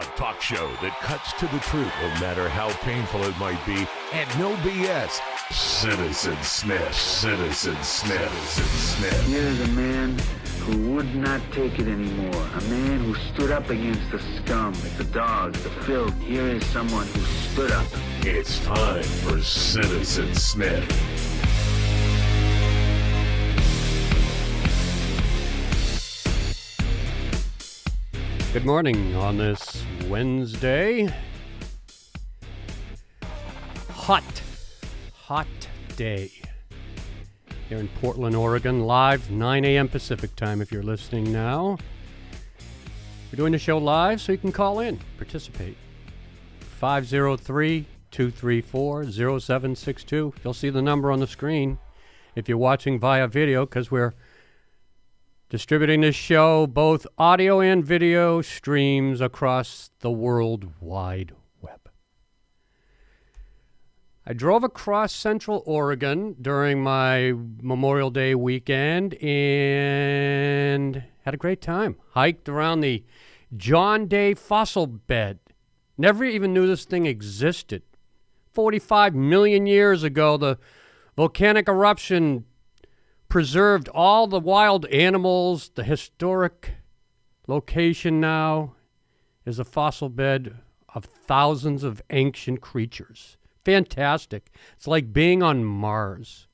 A talk show that cuts to the truth, no matter how painful it might be, and no BS. Citizen Smith, Citizen Smith, Citizen Smith. Here's a man who would not take it anymore. A man who stood up against the scum, the dogs, the filth. Here is someone who stood up. It's time for Citizen Smith. Good morning on this Wednesday. Hot day here in Portland, Oregon. Live 9 a.m. Pacific time if you're listening now. We're doing the show live so you can call in, participate. 503-234-0762. You'll see the number on the screen if you're watching via video, because we're distributing this show, both audio and video streams across the World Wide Web. I drove across Central Oregon during my Memorial Day weekend and had a great time. Hiked around the John Day fossil bed. Never even knew this thing existed. 45 million years ago, the volcanic eruption preserved all the wild animals. The historic location now is a fossil bed of thousands of ancient creatures. Fantastic. It's like being on Mars.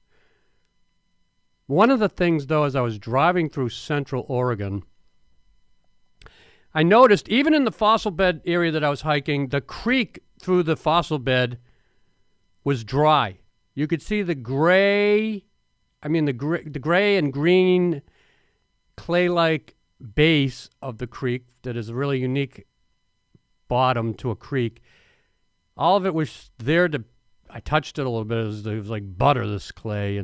One of the things, though, as I was driving through Central Oregon, I noticed even in the fossil bed area that I was hiking, the creek through the fossil bed was dry. You could see the gray and green clay-like base of the creek that is a really unique bottom to a creek. All of it was there I touched it a little bit. It was like butter, this clay.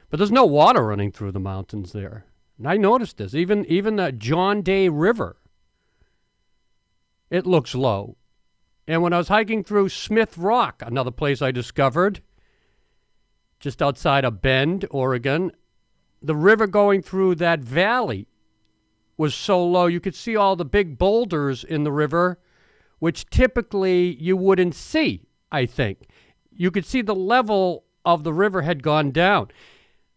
But there's no water running through the mountains there. And I noticed this. Even the John Day River, it looks low. And when I was hiking through Smith Rock, another place I discovered, just outside of Bend, Oregon, the river going through that valley was so low you could see all the big boulders in the river, which typically you wouldn't see, I think. You could see the level of the river had gone down.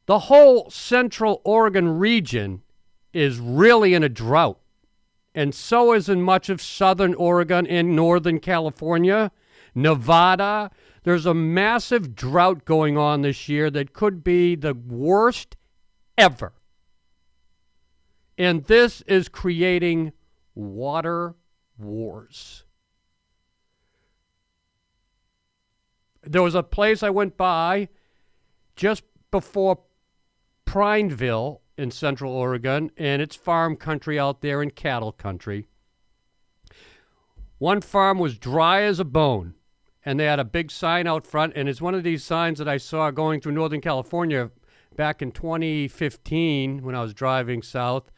The whole Central Oregon region is really in a drought, and so is in much of Southern Oregon and Northern California, Nevada. There's a massive drought going on this year that could be the worst ever. And this is creating water wars. There was a place I went by just before Prineville in Central Oregon, and it's farm country out there and cattle country. One farm was dry as a bone. And they had a big sign out front, and it's one of these signs that I saw going through Northern California back in 2015 when I was driving south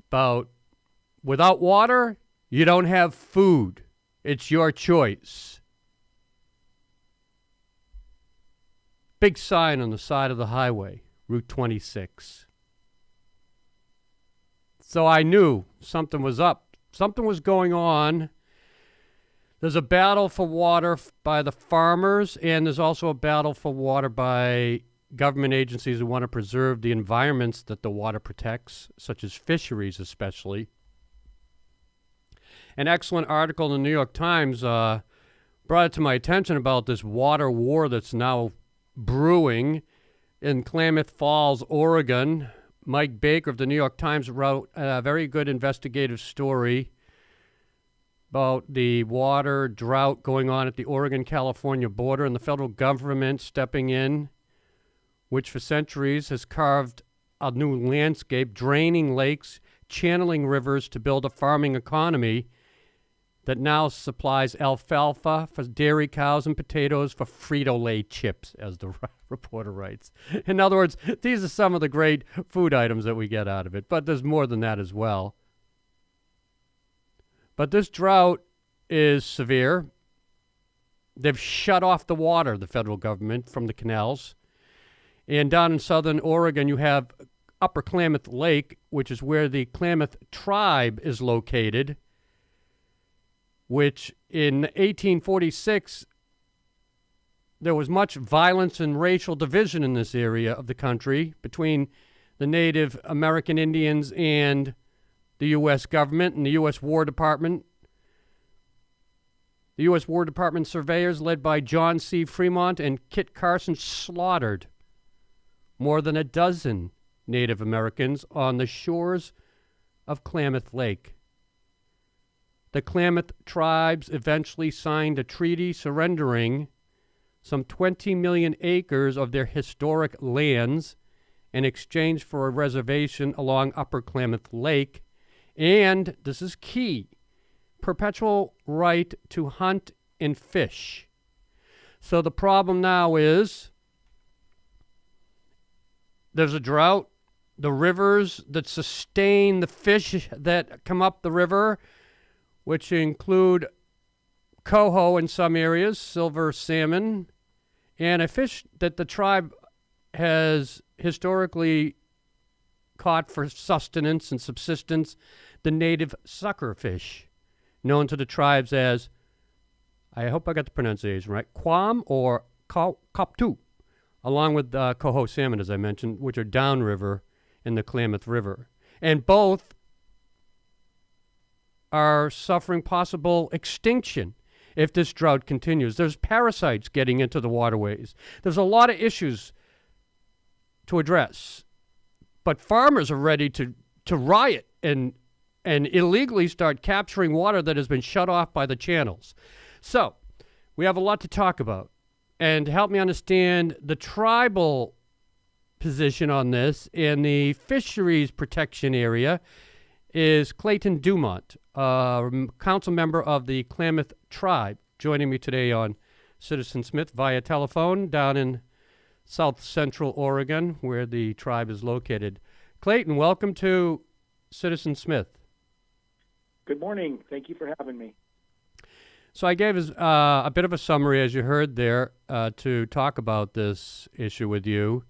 about, without water, you don't have food. It's your choice. Big sign on the side of the highway, Route 26. So I knew something was up. Something was going on. There's a battle for water by the farmers, and there's also a battle for water by government agencies who want to preserve the environments that the water protects, such as fisheries especially. An excellent article in the New York Times brought it to my attention about this water war that's now brewing in Klamath Falls, Oregon. Mike Baker of the New York Times wrote a very good investigative story about the water drought going on at the Oregon-California border and the federal government stepping in, which for centuries has carved a new landscape, draining lakes, channeling rivers to build a farming economy that now supplies alfalfa for dairy cows and potatoes for Frito-Lay chips, as the reporter writes. In other words, these are some of the great food items that we get out of it, but there's more than that as well. But this drought is severe. They've shut off the water, the federal government, from the canals. And down in southern Oregon, you have Upper Klamath Lake, which is where the Klamath tribe is located. which in 1846, there was much violence and racial division in this area of the country between the Native American Indians and the U.S. government and the U.S. War Department. The U.S. War Department surveyors, led by John C. Fremont and Kit Carson, slaughtered more than a dozen Native Americans on the shores of Klamath Lake. The Klamath tribes eventually signed a treaty surrendering some 20 million acres of their historic lands in exchange for a reservation along Upper Klamath Lake, and, this is key, perpetual right to hunt and fish. So the problem now is there's a drought. The rivers that sustain the fish that come up the river, which include coho in some areas, silver salmon, and a fish that the tribe has historically caught for sustenance and subsistence, the native suckerfish, known to the tribes as, I hope I got the pronunciation right, quam or koptu, along with coho salmon, as I mentioned, which are downriver in the Klamath River. And both are suffering possible extinction if this drought continues. There's parasites getting into the waterways. There's a lot of issues to address. But farmers are ready to riot and illegally start capturing water that has been shut off by the channels. So we have a lot to talk about. And to help me understand the tribal position on this in the fisheries protection area is Clayton Dumont, council member of the Klamath tribe, joining me today on Citizen Smith via telephone down in South Central Oregon, where the tribe is located. Clayton, welcome to Citizen Smith. Good morning. Thank you for having me. So I gave a bit of a summary, as you heard there, to talk about this issue with you.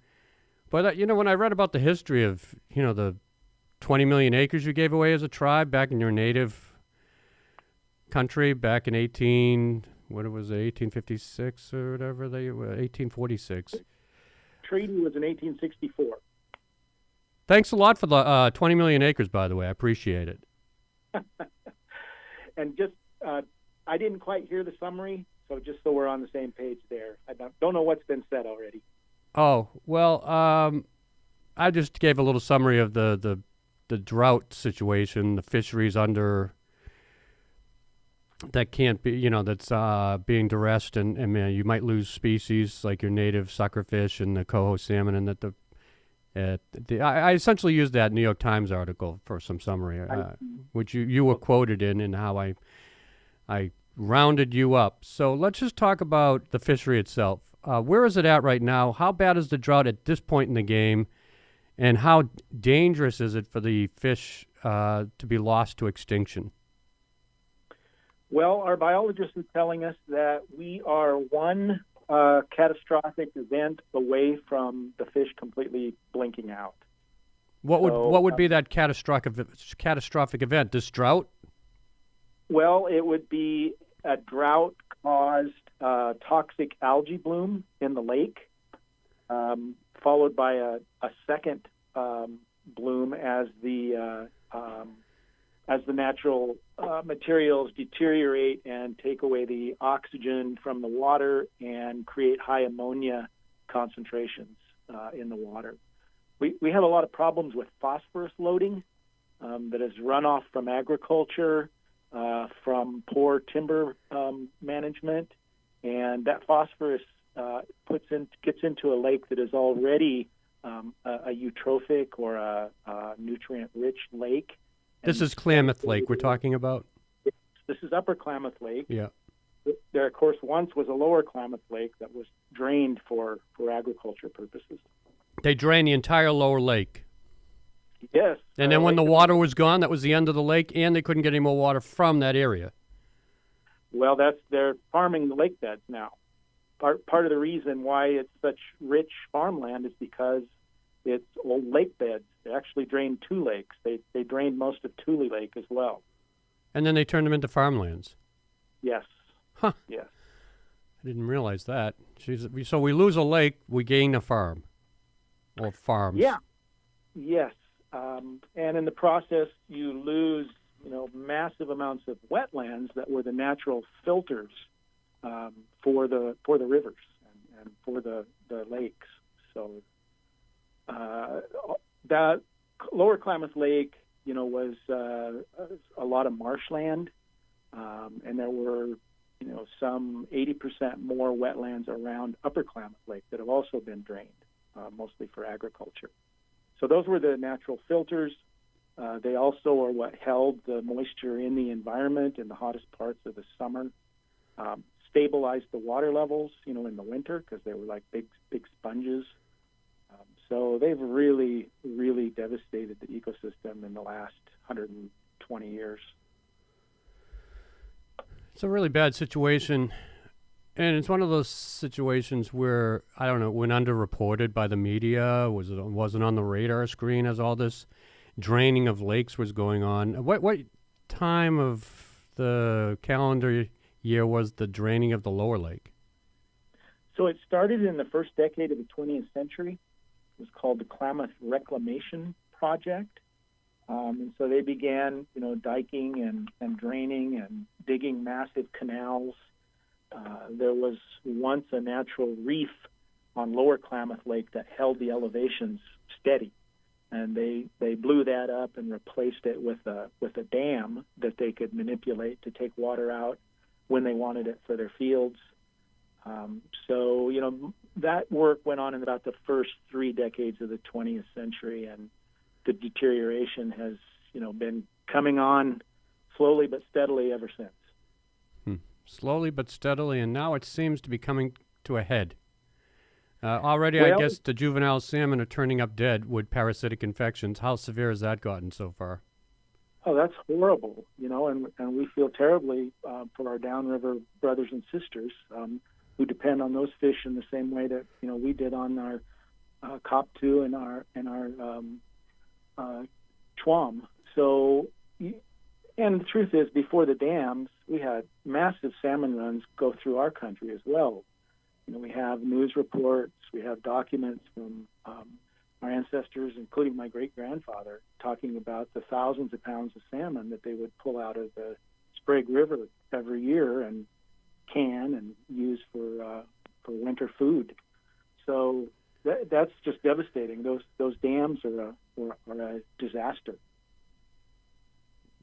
But, when I read about the history of, the 20 million acres you gave away as a tribe back in your native country back in 1856 or whatever, 1846. Treaty was in 1864. Thanks a lot for the 20 million acres, by the way. I appreciate it. And just, I didn't quite hear the summary, so just so we're on the same page there. I don't know what's been said already. Oh, well, I just gave a little summary of the drought situation, the fisheries under that can't be, that's being duressed, and you might lose species like your native suckerfish and the coho salmon, and that I essentially used that New York Times article for some summary, which you were quoted in, and how I rounded you up. So let's just talk about the fishery itself. Where is it at right now? How bad is the drought at this point in the game? And how dangerous is it for the fish to be lost to extinction? Well, our biologist is telling us that we are one catastrophic event away from the fish completely blinking out. What would be that catastrophic event? This drought? Well, it would be a drought-caused toxic algae bloom in the lake, followed by a second bloom as the natural materials deteriorate and take away the oxygen from the water and create high ammonia concentrations in the water. We have a lot of problems with phosphorus loading that is runoff from agriculture, from poor timber management, and that phosphorus gets into a lake that is already a eutrophic or a nutrient-rich lake. This is Klamath Lake we're talking about? This is Upper Klamath Lake. Yeah. There, of course, once was a Lower Klamath Lake that was drained for agriculture purposes. They drained the entire lower lake. Yes. And then when the water was gone, that was the end of the lake, and they couldn't get any more water from that area. Well, they're farming the lake beds now. Part of the reason why it's such rich farmland is because it's old lake beds. They actually drained two lakes. They drained most of Tule Lake as well. And then they turned them into farmlands. Yes. Huh. Yes. I didn't realize that. So we lose a lake, we gain a farm or farms. Yeah. Yes. And in the process, you lose, massive amounts of wetlands that were the natural filters for the rivers and for the lakes. So that Lower Klamath Lake, was a lot of marshland, and there were, some 80% more wetlands around Upper Klamath Lake that have also been drained, mostly for agriculture. So those were the natural filters. They also are what held the moisture in the environment in the hottest parts of the summer, stabilized the water levels, in the winter because they were like big sponges. So they've really, really devastated the ecosystem in the last 120 years. It's a really bad situation. And it's one of those situations where, I don't know, went underreported by the media, wasn't on the radar screen as all this draining of lakes was going on. What time of the calendar year was the draining of the lower lake? So it started in the first decade of the 20th century. It was called the Klamath Reclamation Project. And so they began, diking and draining and digging massive canals. There was once a natural reef on Lower Klamath Lake that held the elevations steady, and they blew that up and replaced it with a dam that they could manipulate to take water out when they wanted it for their fields. So that work went on in about the first 3 decades of the 20th century, and the deterioration has been coming on slowly but steadily ever since. Slowly but steadily, and now it seems to be coming to a head. Already, I guess the juvenile salmon are turning up dead with parasitic infections. How severe has that gotten so far? Oh, that's horrible, and we feel terribly for our downriver brothers and sisters who depend on those fish in the same way that we did on our COP2 and our Chwam. So. And the truth is, before the dams, we had massive salmon runs go through our country as well. We have news reports, we have documents from our ancestors, including my great-grandfather, talking about the thousands of pounds of salmon that they would pull out of the Sprague River every year and can and use for winter food. So that's just devastating. Those dams are a disaster.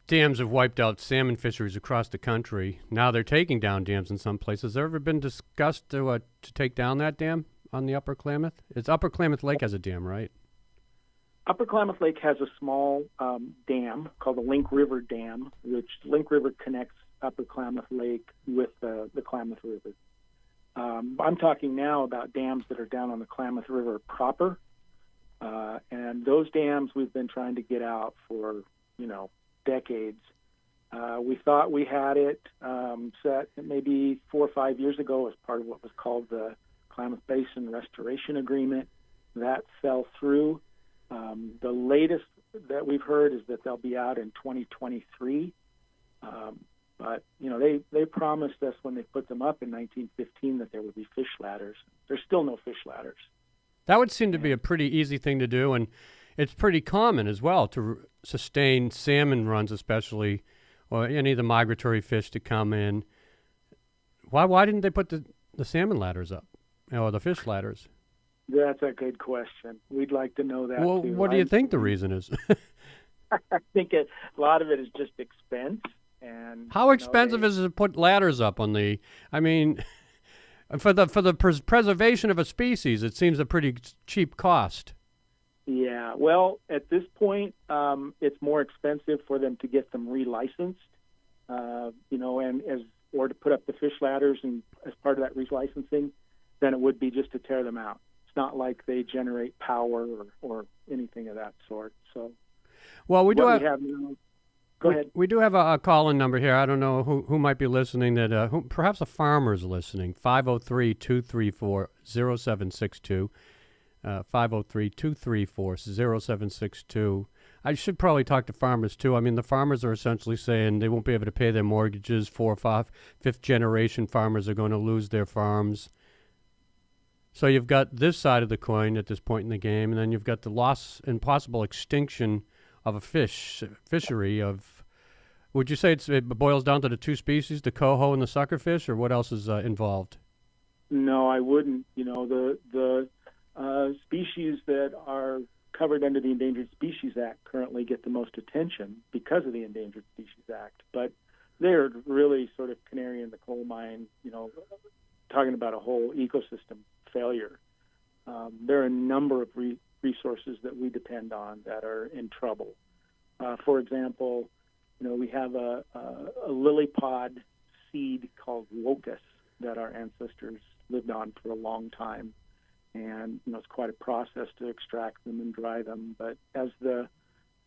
Dams have wiped out salmon fisheries across the country. Now they're taking down dams in some places. Has there ever been discussed to take down that dam on the Upper Klamath? It's Upper Klamath Lake has a dam, right? Upper Klamath Lake has a small dam called the Link River Dam, which Link River connects Upper Klamath Lake with the Klamath River. I'm talking now about dams that are down on the Klamath River proper. And those dams we've been trying to get out for, decades. We thought we had it set maybe 4 or 5 years ago as part of what was called the Klamath Basin Restoration Agreement. That fell through. The latest that we've heard is that they'll be out in 2023. But, they promised us when they put them up in 1915 that there would be fish ladders. There's still no fish ladders. That would seem to be a pretty easy thing to do, and it's pretty common as well to sustain salmon runs, especially, or any of the migratory fish to come in. Why didn't they put the salmon ladders up, or the fish ladders? That's a good question. We'd like to know that, well, too. What do you think the reason is? I think a lot of it is just expense. And how expensive is it to put ladders up on the? I mean, for the preservation of a species, it seems a pretty cheap cost. Yeah, well, at this point, it's more expensive for them to get them relicensed, or to put up the fish ladders and as part of that relicensing, than it would be just to tear them out. It's not like they generate power or anything of that sort. So, well, we do have. Go ahead. We do have a call-in number here. I don't know who might be listening. Perhaps a farmer is listening. 503-234-0762. 503-234-0762. I should probably talk to farmers too. I mean, the farmers are essentially saying they won't be able to pay their mortgages. 4th or 5th generation farmers are going to lose their farms. So you've got this side of the coin at this point in the game, and then you've got the loss and possible extinction of a fishery of. Would you say it boils down to the two species, the coho and the suckerfish, or what else is involved? No, I wouldn't. The species that are covered under the Endangered Species Act currently get the most attention because of the Endangered Species Act, but they're really sort of canary in the coal mine, talking about a whole ecosystem failure. There are a number of resources that we depend on that are in trouble. For example, we have a lily pod seed called locust that our ancestors lived on for a long time. And, it's quite a process to extract them and dry them. But as the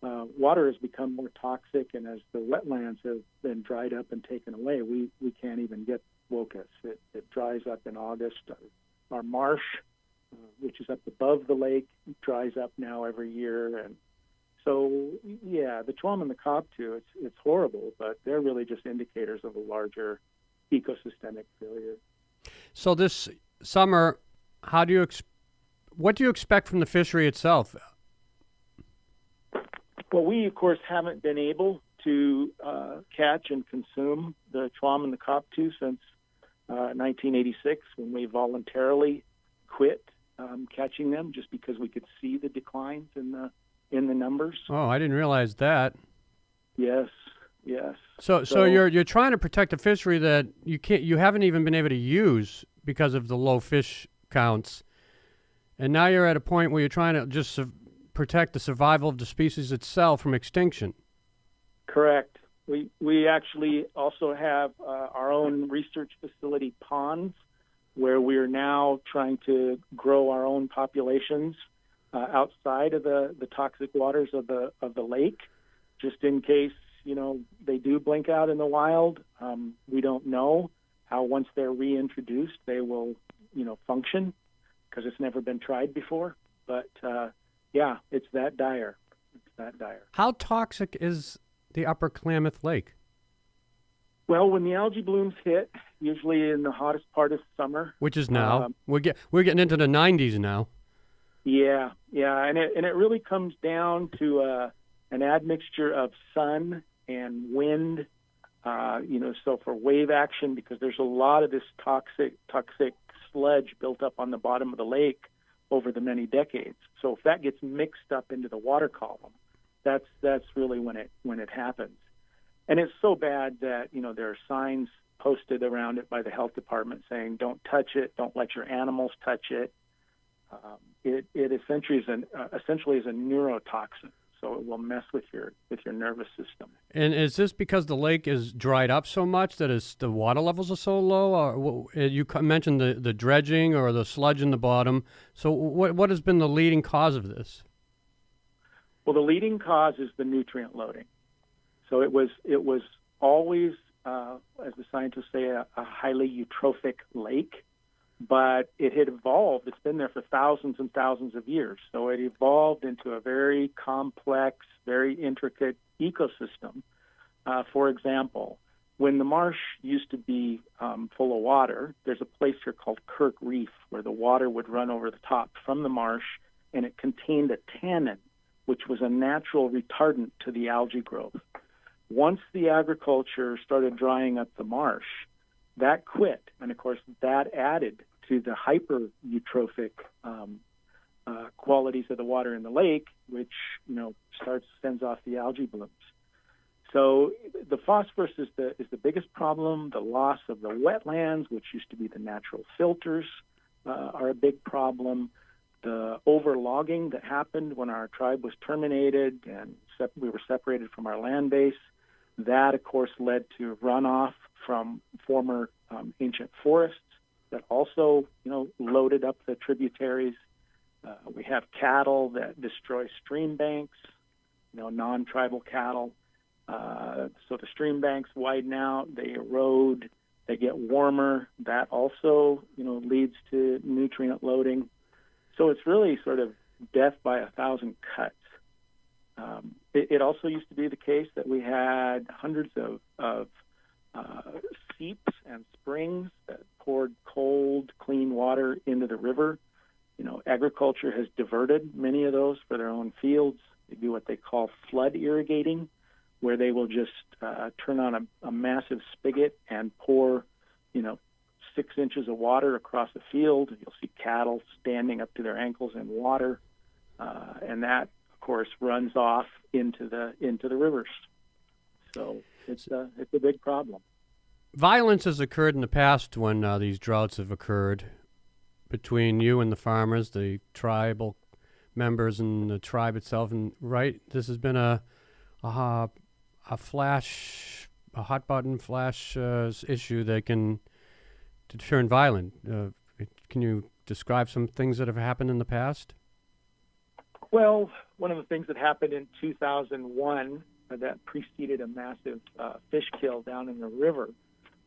water has become more toxic and as the wetlands have been dried up and taken away, we can't even get locust. It dries up in August. Our marsh, which is up above the lake, dries up now every year. And so, yeah, the chum and the cockatoo, it's horrible, but they're really just indicators of a larger ecosystemic failure. So this summer, what do you expect from the fishery itself? Well, we, of course, haven't been able to catch and consume the chum and the cockatoo since 1986, when we voluntarily quit catching them just because we could see the declines in the numbers. Oh, I didn't realize that. Yes. So you're trying to protect a fishery that you haven't even been able to use because of the low fish counts, and now you're at a point where you're trying to just protect the survival of the species itself from extinction. Correct. We actually also have our own research facility ponds, where we are now trying to grow our own populations outside of the toxic waters of the lake, just in case they do blink out in the wild. We don't know how, once they're reintroduced, they will function, because it's never been tried before. But yeah, it's that dire. How toxic is the upper Klamath Lake? Well, when the algae blooms hit, usually in the hottest part of summer, which is now, we're getting into the 90s now. Yeah, and it really comes down to an admixture of sun and wind. So for wave action, because there's a lot of this toxic sludge built up on the bottom of the lake over the many decades. So if that gets mixed up into the water column, that's really when it happens. And it's so bad that there are signs posted around it by the health department saying, "Don't touch it, don't let your animals touch it." It essentially is a neurotoxin, so it will mess with your nervous system. And is this because the lake is dried up so much that the water levels are so low? Or you mentioned the dredging or the sludge in the bottom. So what has been the leading cause of this? Well, the leading cause is the nutrient loading. So it was always, as the scientists say, a highly eutrophic lake, but it had evolved. It's been there for thousands and thousands of years. So it evolved into a very complex, very intricate ecosystem. For example, when the marsh used to be full of water, there's a place here called Kirk Reef where the water would run over the top from the marsh, and it contained a tannin, which was a natural retardant to the algae growth. Once the agriculture started drying up the marsh, that quit. And, of course, that added to the hyper-eutrophic qualities of the water in the lake, which, sends off the algae blooms. So the phosphorus is the biggest problem. The loss of the wetlands, which used to be the natural filters, are a big problem. The overlogging that happened when our tribe was terminated and we were separated from our land base, that, of course, led to runoff from former ancient forests that also, loaded up the tributaries. We have cattle that destroy stream banks, non-tribal cattle. So the stream banks widen out, they erode, they get warmer. That also, leads to nutrient loading. So it's really sort of death by 1,000 cuts. It also used to be the case that we had hundreds of seeps and springs that poured cold, clean water into the river. Agriculture has diverted many of those for their own fields. They do what they call flood irrigating, where they will just turn on a massive spigot and pour, 6 inches of water across the field. You'll see cattle standing up to their ankles in water, and that, of course, runs off into the rivers. So it's a big problem. Violence has occurred in the past when these droughts have occurred between you and the farmers, the tribal members and the tribe itself, and this has been a hot button flash issue that can turn violent. Can you describe some things that have happened in the past? Well, one of the things that happened in 2001 that preceded a massive fish kill down in the river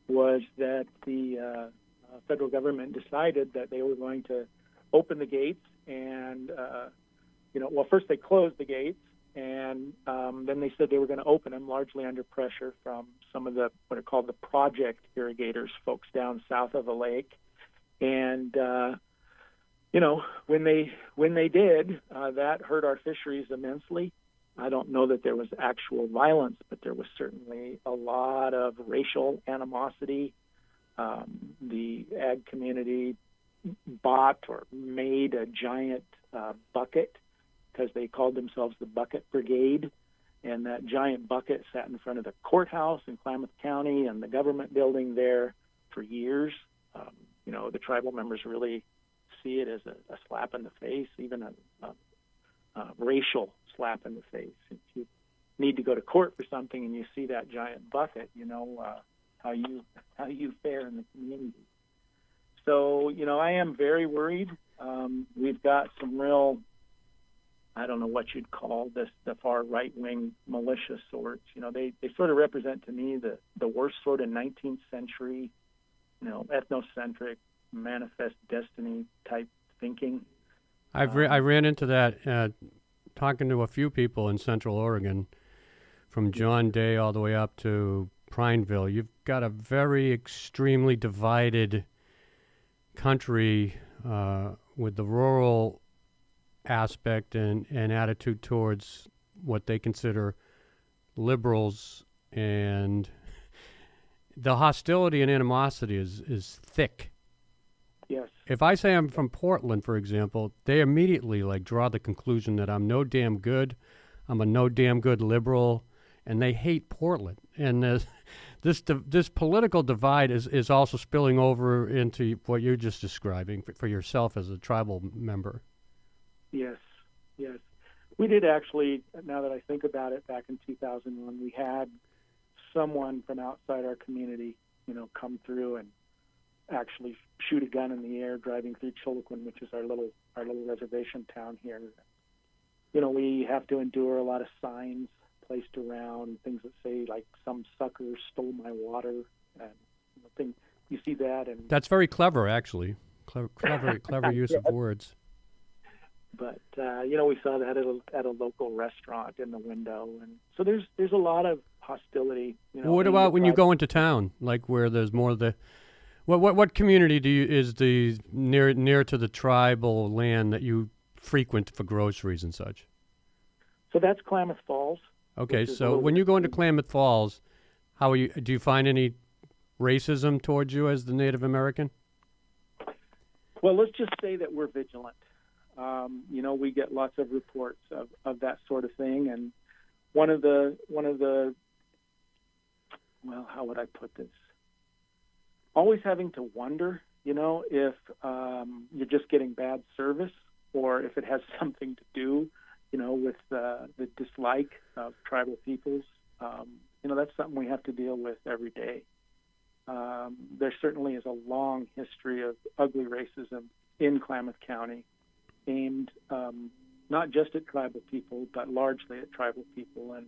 was that the federal government decided that they were going to open the gates and, first they closed the gates, and then they said they were going to open them largely under pressure from some of the what are called the project irrigators, folks down south of the lake. And when they did, that hurt our fisheries immensely. I don't know that there was actual violence, but there was certainly a lot of racial animosity. The ag community bought or made a giant bucket because they called themselves the Bucket Brigade, and that giant bucket sat in front of the courthouse in Klamath County and the government building there for years. The tribal members really see it as a slap in the face, even a racial slap in the face. If you need to go to court for something and you see that giant bucket, how you fare in the community. So, I am very worried. We've got some real, I don't know what you'd call this, the far right-wing militia sorts. They sort of represent to me the worst sort of 19th century, ethnocentric, manifest destiny type thinking. I ran into that talking to a few people in Central Oregon, from John Day all the way up to Prineville. You've got a very extremely divided country with the rural aspect and attitude towards what they consider liberals, and the hostility and animosity is thick. Yes. If I say I'm from Portland, for example, they immediately draw the conclusion that I'm no damn good, I'm a no damn good liberal, and they hate Portland. And this political divide is also spilling over into what you're just describing for yourself as a tribal member. Yes. We did actually, now that I think about it, back in 2001, we had someone from outside our community, come through and actually shoot a gun in the air driving through Chiloquin, which is our little reservation town here. We have to endure a lot of signs placed around, things that say some sucker stole my water, and you see that. And that's very clever, actually. Clever use of words. But we saw that at a local restaurant in the window, and so there's a lot of hostility. What about when you go into town, where there's more of the what community is the near to the tribal land that you frequent for groceries and such? So that's Klamath Falls. Okay, so when you go into Klamath Falls, do you find any racism towards you as the Native American? Well, let's just say that we're vigilant. We get lots of reports of that sort of thing, and one of the well, how would I put this? Always having to wonder, if you're just getting bad service, or if it has something to do, with the dislike of tribal peoples. That's something we have to deal with every day. There certainly is a long history of ugly racism in Klamath County, aimed not just at tribal people, but largely at tribal people. And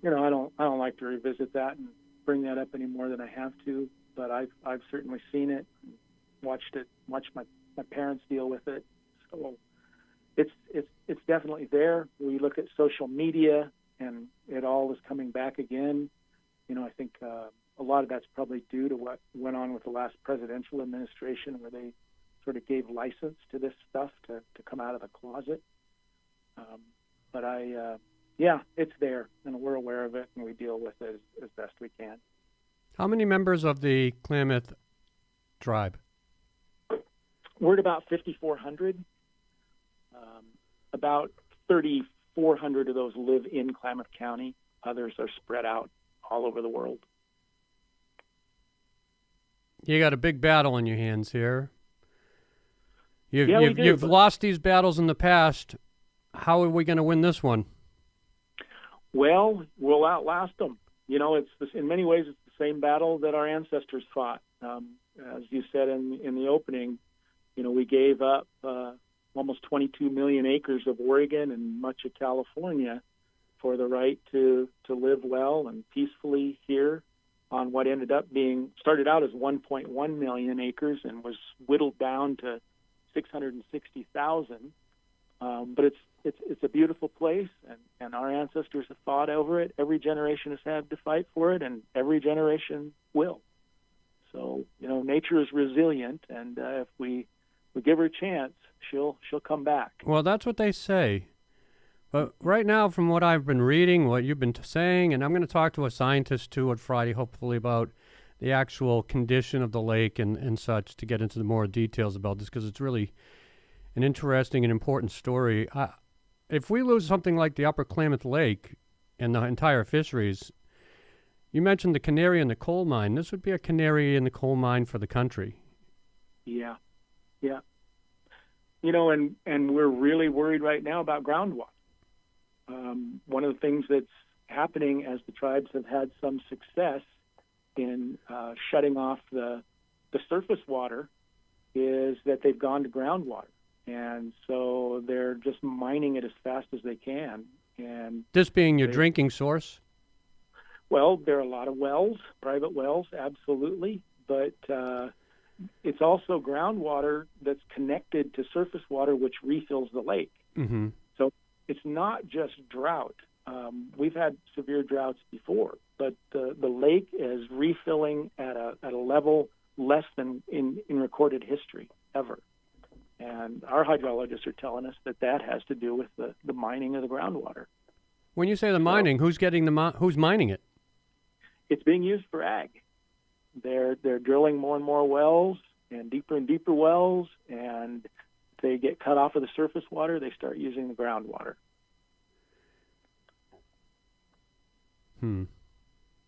I don't like to revisit that and bring that up any more than I have to. But I've certainly seen it, watched my parents deal with it. So it's definitely there. We look at social media. and it all is coming back again. I think a lot of that's probably due to what went on with the last presidential administration, where they sort of gave license to this stuff to come out of the closet. But it's there, and we're aware of it, and we deal with it as best we can. How many members of the Klamath tribe? We're at about 5,400. About 3,400 of those live in Klamath County. Others are spread out all over the world. You got a big battle on your hands here. We do, you've lost these battles in the past. How are we going to win this one? Well, we'll outlast them. In many ways, it's the same battle that our ancestors fought. As you said in the opening, we gave up almost 22 million acres of Oregon and much of California for the right to live well and peacefully here on what started out as 1.1 million acres and was whittled down to 660,000. But it's a beautiful place, and our ancestors have fought over it. Every generation has had to fight for it, and every generation will. So, nature is resilient, and if we give her a chance, she'll come back. Well, that's what they say. But right now, from what I've been reading, what you've been saying, and I'm going to talk to a scientist, too, on Friday, hopefully, about the actual condition of the lake and such, to get into the more details about this, because it's really an interesting and important story. If we lose something like the upper Klamath Lake and the entire fisheries, you mentioned the canary in the coal mine. This would be a canary in the coal mine for the country. Yeah. And we're really worried right now about groundwater. One of the things that's happening as the tribes have had some success in shutting off the surface water is that they've gone to groundwater. And so they're just mining it as fast as they can. And this being your drinking source? Well, there are a lot of wells, private wells, absolutely. But it's also groundwater that's connected to surface water, which refills the lake. Mm-hmm. So it's not just drought. We've had severe droughts before, but the lake is refilling at a level less than in recorded history ever. And our hydrologists are telling us that has to do with the mining of the groundwater. When you say the mining, who's mining it? It's being used for ag. They're drilling more and more wells and deeper wells, and if they get cut off of the surface water, they start using the groundwater.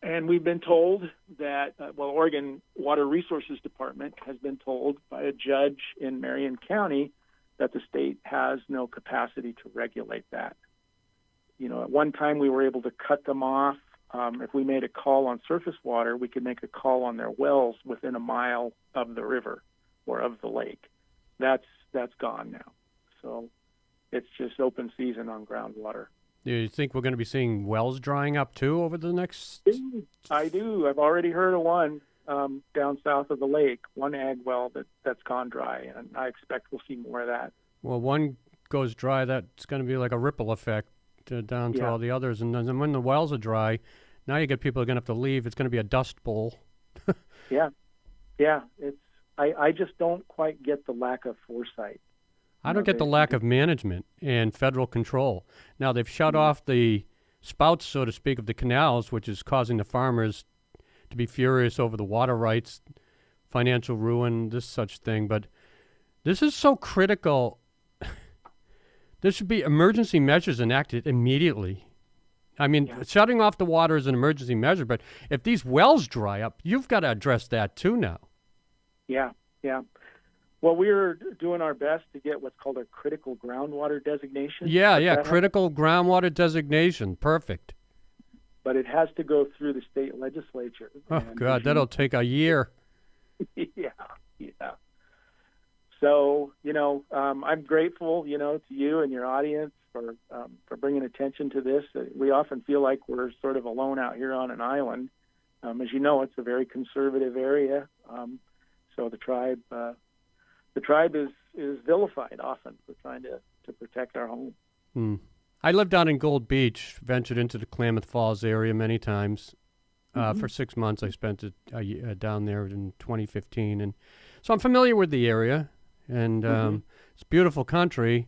And we've been told that, Oregon Water Resources Department has been told by a judge in Marion County that the state has no capacity to regulate that. At one time we were able to cut them off. If we made a call on surface water, we could make a call on their wells within a mile of the river or of the lake. That's gone now. So it's just open season on groundwater. Do you think we're going to be seeing wells drying up, too, over the next... I do. I've already heard of one down south of the lake, one ag well that's gone dry, and I expect we'll see more of that. Well, one goes dry, that's going to be like a ripple effect down to all the others. And then when the wells are dry, now you get people who are going to have to leave. It's going to be a dust bowl. Yeah. I just don't quite get the lack of foresight. I don't get the lack of management and federal control. Now, they've shut off the spouts, so to speak, of the canals, which is causing the farmers to be furious over the water rights, financial ruin, this such thing. But this is so critical. There should be emergency measures enacted immediately. I mean, shutting off the water is an emergency measure, but if these wells dry up, you've got to address that too now. Yeah. Well, we're doing our best to get what's called a critical groundwater designation. Critical groundwater designation. Perfect. But it has to go through the state legislature. Oh, God, that'll take a year. Yeah. So, I'm grateful, to you and your audience for bringing attention to this. We often feel like we're sort of alone out here on an island. As you know, it's a very conservative area. So the tribe is vilified often for trying to protect our home. I lived down in Gold Beach, ventured into the Klamath Falls area many times. For 6 months, I spent it down there in 2015. And so I'm familiar with the area, and it's a beautiful country.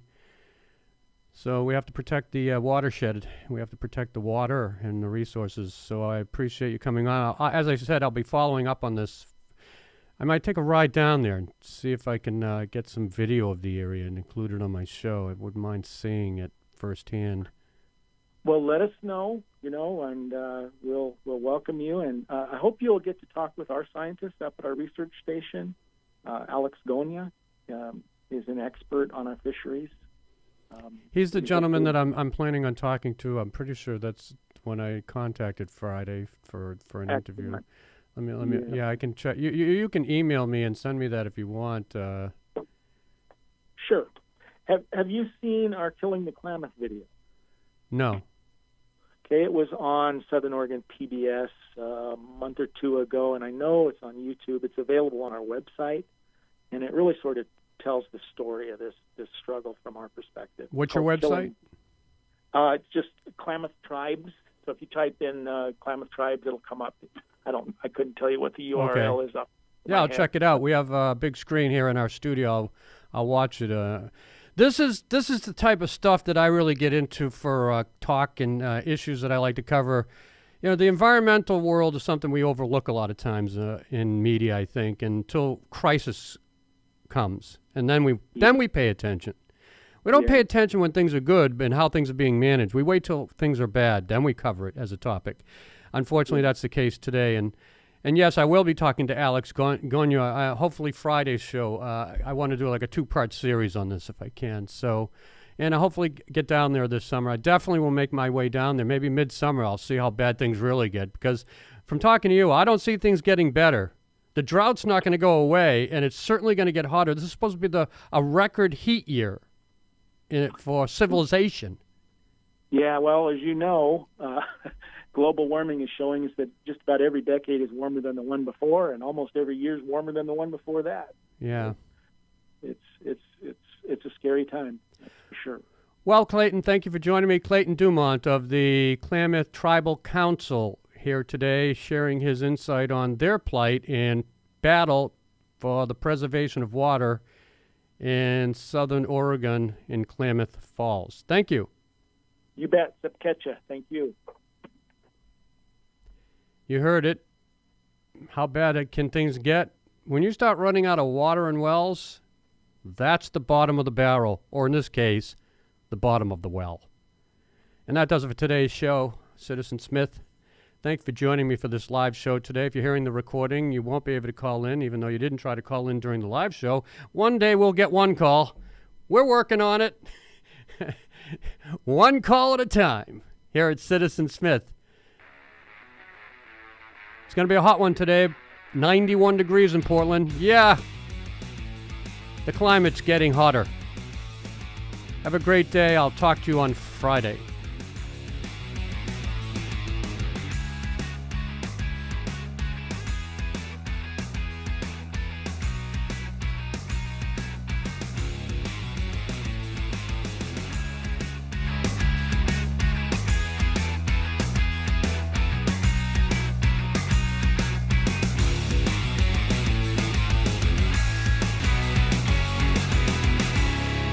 So we have to protect the watershed. We have to protect the water and the resources. So I appreciate you coming on. As I said, I'll be following up on this. I might take a ride down there and see if I can get some video of the area and include it on my show. I wouldn't mind seeing it firsthand. Well, let us know, and we'll welcome you. And I hope you'll get to talk with our scientists up at our research station. Alex Gonia is an expert on our fisheries. He's the gentleman that I'm planning on talking to. I'm pretty sure that's when I contacted Friday for an interview. Let me. Yeah, I can check. You can email me and send me that if you want. Sure. Have you seen our Killing the Klamath video? No. Okay, it was on Southern Oregon PBS a month or two ago, and I know it's on YouTube. It's available on our website, and it really sort of tells the story of this struggle from our perspective. What's your website? It's just Klamath Tribes. So if you type in Klamath Tribes, it'll come up. I couldn't tell you what the URL is up. Yeah, I'll check it out. We have a big screen here in our studio. I'll watch it. This is the type of stuff that I really get into for talk and issues that I like to cover. The environmental world is something we overlook a lot of times in media, I think, until crisis comes, and then we pay attention. We don't pay attention when things are good and how things are being managed. We wait till things are bad, then we cover it as a topic. Unfortunately, that's the case today. And yes, I will be talking to Alex Gonia, hopefully Friday's show. I want to do like a 2-part series on this if I can. So, and I hopefully get down there this summer. I definitely will make my way down there. Maybe midsummer I'll see how bad things really get. Because from talking to you, I don't see things getting better. The drought's not going to go away, and it's certainly going to get hotter. This is supposed to be a record heat year for civilization. Yeah, well, as you know, global warming is showing us that just about every decade is warmer than the one before, and almost every year is warmer than the one before that. Yeah, it's a scary time, that's for sure. Well, Clayton, thank you for joining me. Clayton Dumont of the Klamath Tribal Council here today, sharing his insight on their plight and battle for the preservation of water in Southern Oregon in Klamath Falls. Thank you. You bet. Sepketcha. Thank you. You heard it. How bad can things get? When you start running out of water in wells, that's the bottom of the barrel, or in this case, the bottom of the well. And that does it for today's show. Citizen Smith, thanks for joining me for this live show today. If you're hearing the recording, you won't be able to call in, even though you didn't try to call in during the live show. One day we'll get one call. We're working on it. One call at a time here at Citizen Smith. It's going to be a hot one today. 91 degrees in Portland. Yeah, the climate's getting hotter. Have a great day. I'll talk to you on Friday.